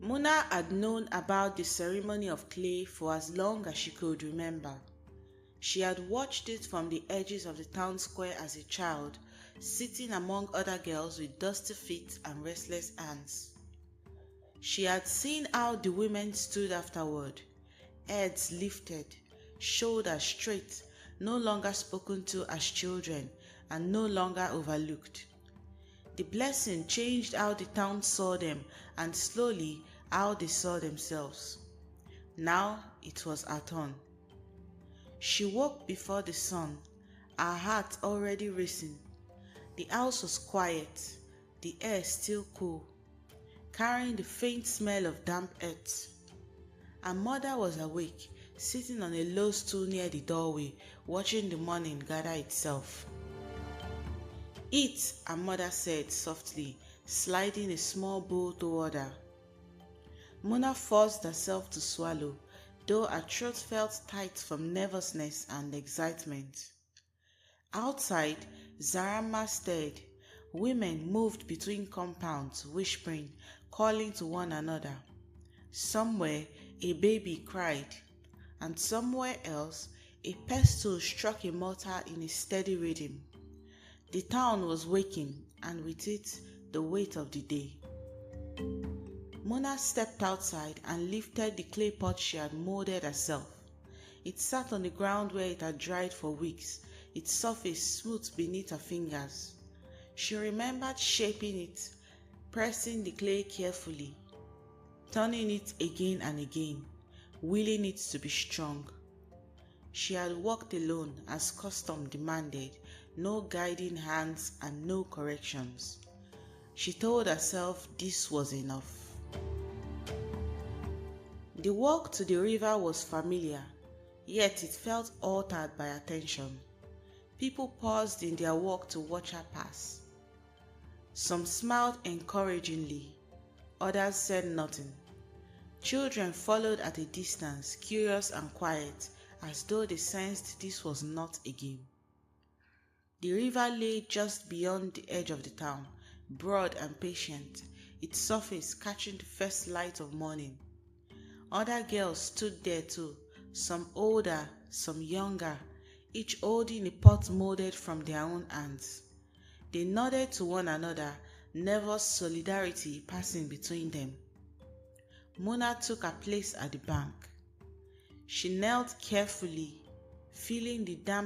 Mona had known about the ceremony of clay for as long as she could remember. She had watched it from the edges of the town square as a child, sitting among other girls with dusty feet and restless hands. She had seen how the women stood afterward, heads lifted, shoulders straight, no longer spoken to as children and no longer overlooked. The blessing changed how the town saw them and slowly how they saw themselves. Now it was her turn. She woke before the sun, her heart already racing. The house was quiet, the air still cool, carrying the faint smell of damp earth. Her mother was awake, sitting on a low stool near the doorway, watching the morning gather itself. "Eat," her mother said softly, sliding a small bowl toward her. Mona forced herself to swallow, though her throat felt tight from nervousness and excitement. Outside, Zarama stirred. Women moved between compounds, whispering, calling to one another. Somewhere, a baby cried, and somewhere else, a pestle struck a mortar in a steady rhythm. The town was waking, and with it, the weight of the day. Mona stepped outside and lifted the clay pot she had molded herself. It sat on the ground where it had dried for weeks, its surface smooth beneath her fingers. She remembered shaping it, pressing the clay carefully, turning it again and again, willing it to be strong. She had walked alone as custom demanded, no guiding hands and no corrections. She told herself this was enough. The walk to the river was familiar, yet it felt altered by attention. People paused in their walk to watch her pass. Some smiled encouragingly, others said nothing. Children followed at a distance, curious and quiet, as though they sensed this was not a game. The river lay just beyond the edge of the town, broad and patient, its surface catching the first light of morning. Other girls stood there too, some older, some younger, each holding a pot molded from their own hands. They nodded to one another, nervous solidarity passing between them. Mona took her place at the bank. She knelt carefully, feeling the damp